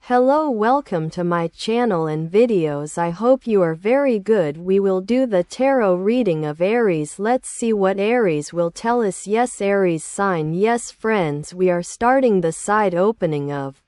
Hello, welcome to my channel and videos. I hope you are very good. We will do the tarot reading of Aries. Let's see what Aries will tell us. Yes, Aries sign. Yes, friends, we are starting the side opening of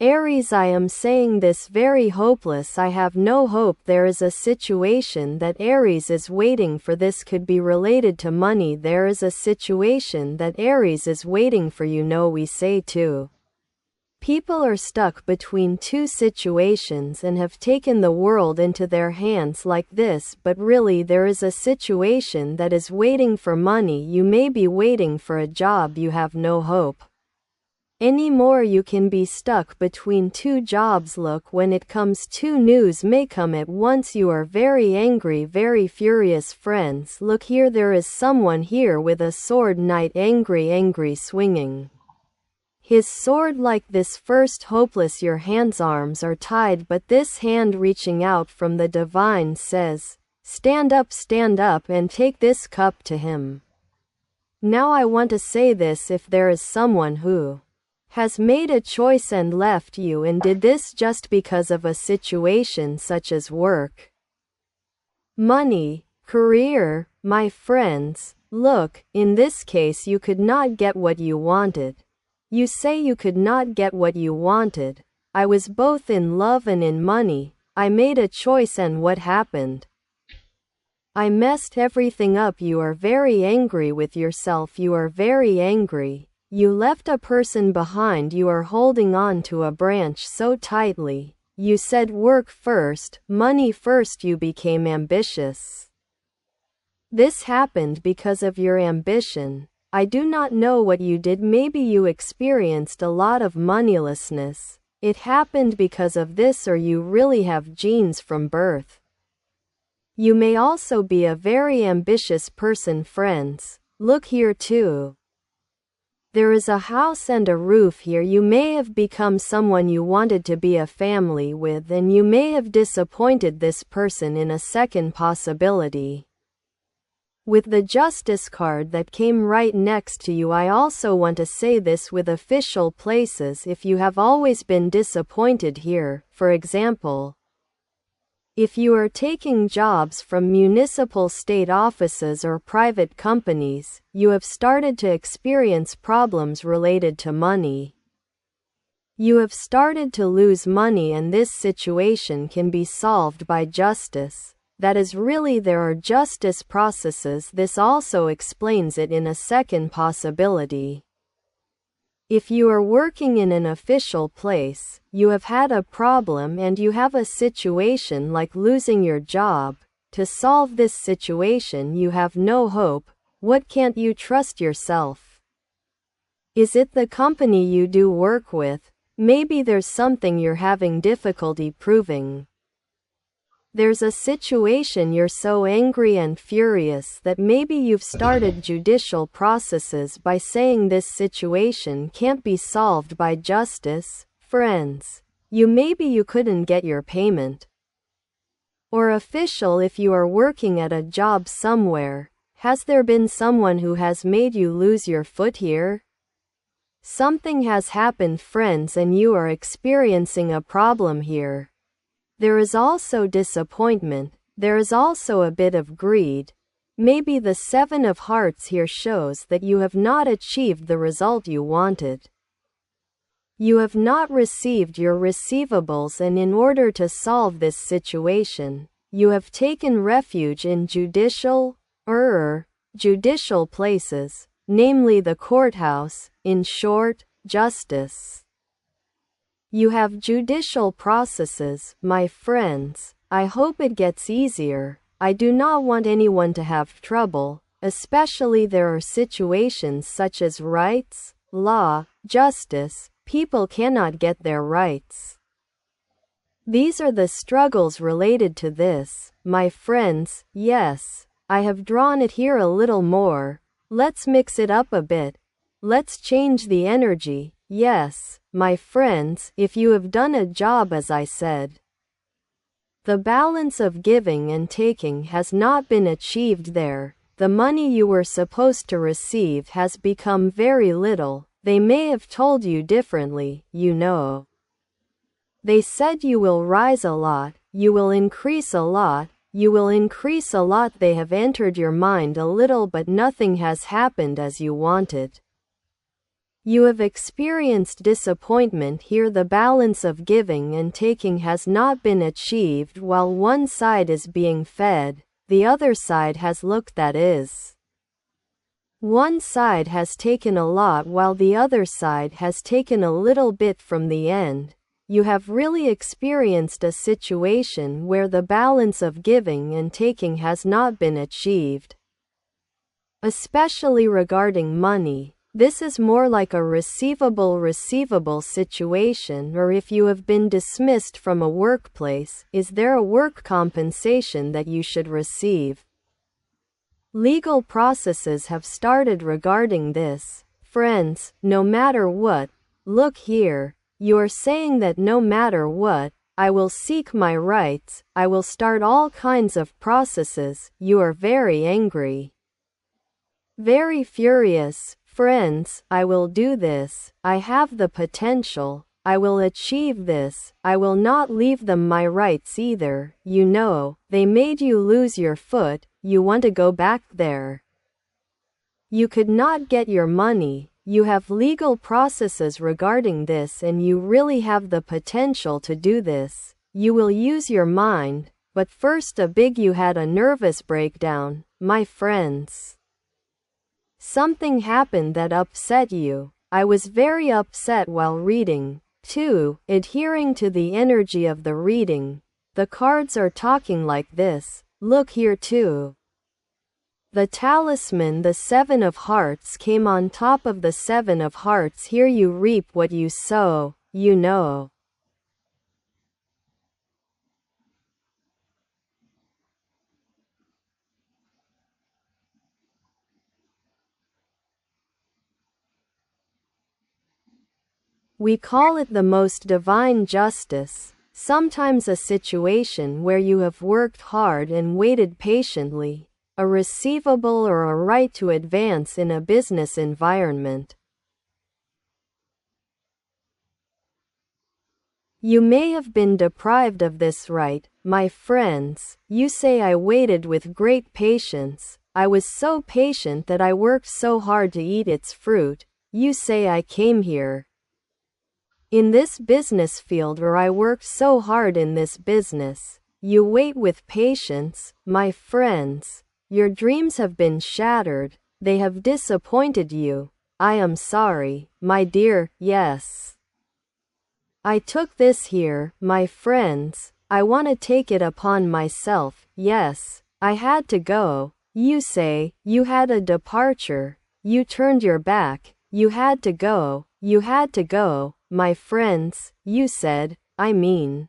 Aries. I am saying this very hopeless. I have no hope. There is a situation that Aries is waiting for. This could be related to money. There is a situation that Aries is waiting for. We say too. People are stuck between two situations and have taken the world into their hands like this, but really there is a situation that is waiting for money. You may be waiting for a job. You have no hope anymore. You can be stuck between two jobs. Look, when it comes, two news may come at once. You are very angry, very furious. Friends, look here, there is someone here with a sword. Knight, angry, swinging his sword like this. First, hopeless. Your hands, arms are tied, but this hand reaching out from the divine says, stand up, and take this cup to him. Now I want to say this: if there is someone who has made a choice and left you, and did this just because of a situation such as work, money, career, my friends, look, in this case you could not get what you wanted. You say you could not get what you wanted. I was both in love and in money. I made a choice, and what happened? I messed everything up. You are very angry with yourself. You are very angry. You left a person behind. You are holding on to a branch so tightly. You said work first, money first. You became ambitious. This happened because of your ambition. I do not know what you did. Maybe you experienced a lot of moneylessness. It happened because of this, or you really have genes from birth. You may also be a very ambitious person. Friends, look here too. There is a house and a roof here. You may have become someone you wanted to be a family with, and you may have disappointed this person in a second possibility. With the Justice card that came right next to you, I also want to say this with official places. If you have always been disappointed here, for example, if you are taking jobs from municipal state offices or private companies, you have started to experience problems related to money. You have started to lose money, and this situation can be solved by justice. That is, really, there are justice processes. This also explains it in a second possibility. If you are working in an official place, you have had a problem and you have a situation like losing your job. To solve this situation, you have no hope. What can't you trust yourself? Is it the company you do work with? Maybe there's something you're having difficulty proving. There's a situation you're so angry and furious that maybe you've started judicial processes by saying this situation can't be solved by justice. Friends, maybe you couldn't get your payment. Or official, if you are working at a job somewhere, has there been someone who has made you lose your foot here? Something has happened, friends, and you are experiencing a problem here. There is also disappointment. There is also a bit of greed. Maybe the Seven of Hearts here shows that you have not achieved the result you wanted. You have not received your receivables, and in order to solve this situation, you have taken refuge in judicial places, namely the courthouse, in short, justice. You have judicial processes, my friends. I hope it gets easier. I do not want anyone to have trouble, especially there are situations such as rights, law, justice. People cannot get their rights. These are the struggles related to this, my friends. Yes, I have drawn it here a little more. Let's mix it up a bit. Let's change the energy. Yes, my friends, if you have done a job, as I said, the balance of giving and taking has not been achieved there. The money you were supposed to receive has become very little. They may have told you differently, you know. They said you will rise a lot, you will increase a lot, you will increase a lot. They have entered your mind a little, but nothing has happened as you wanted. You have experienced disappointment here. The balance of giving and taking has not been achieved. While one side is being fed, the other side has looked, that is. One side has taken a lot while the other side has taken a little bit from the end. You have really experienced a situation where the balance of giving and taking has not been achieved. Especially regarding money, this is more like a receivable situation. Or if you have been dismissed from a workplace, is there a work compensation that you should receive? Legal processes have started regarding this. Friends, no matter what, look here, you are saying that no matter what, I will seek my rights, I will start all kinds of processes. You are very angry, very furious. Friends, I will do this, I have the potential, I will achieve this, I will not leave them my rights either. You know, they made you lose your foot, you want to go back there. You could not get your money, you have legal processes regarding this, and you really have the potential to do this. You will use your mind, but first you had a nervous breakdown, my friends. Something happened that upset you. I was very upset while reading, too, adhering to the energy of the reading. The cards are talking like this. Look here too. The talisman, the Seven of Hearts, came on top of the Seven of Hearts. Here you reap what you sow, you know. We call it the most divine justice. Sometimes a situation where you have worked hard and waited patiently, a receivable or a right to advance in a business environment. You may have been deprived of this right, my friends. You say I waited with great patience. I was so patient that I worked so hard to eat its fruit. You say I came here in this business field, or I worked so hard in this business. You wait with patience, my friends. Your dreams have been shattered. They have disappointed you. I am sorry, my dear. Yes, I took this here, my friends. I want to take it upon myself. Yes, I had to go. You say, you had a departure. You turned your back. You had to go. You had to go, my friends. You said, I mean,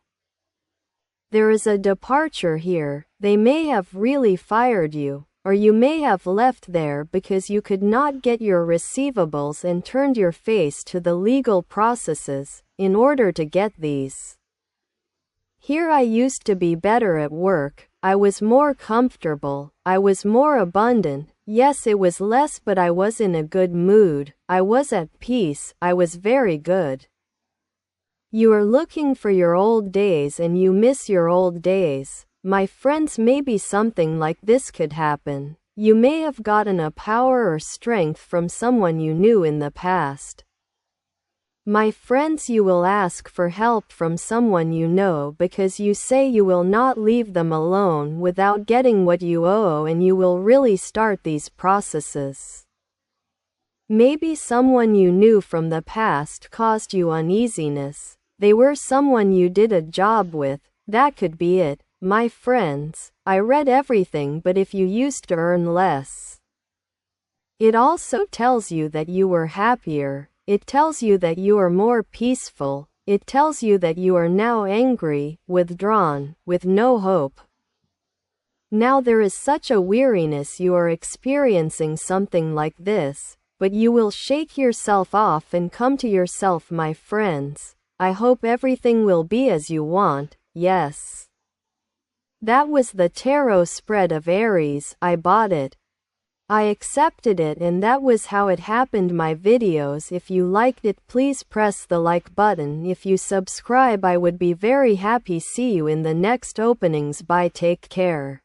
there is a departure here. They may have really fired you, or you may have left there because you could not get your receivables and turned your face to the legal processes in order to get these. Here I used to be better at work. I was more comfortable. I was more abundant. Yes, it was less, but I was in a good mood. I was at peace. I was very good. You are looking for your old days and you miss your old days. My friends, maybe something like this could happen. You may have gotten a power or strength from someone you knew in the past. My friends, you will ask for help from someone you know because you say you will not leave them alone without getting what you owe, and you will really start these processes. Maybe someone you knew from the past caused you uneasiness. They were someone you did a job with. That could be it, my friends. I read everything, but if you used to earn less, it also tells you that you were happier. It tells you that you are more peaceful. It tells you that you are now angry, withdrawn, with no hope. Now there is such a weariness. You are experiencing something like this, but you will shake yourself off and come to yourself, my friends. I hope everything will be as you want. Yes. That was the tarot spread of Aries. I bought it. I accepted it, and that was how it happened. My videos, if you liked it, please press the like button. If you subscribe, I would be very happy. See you in the next openings. Bye, take care.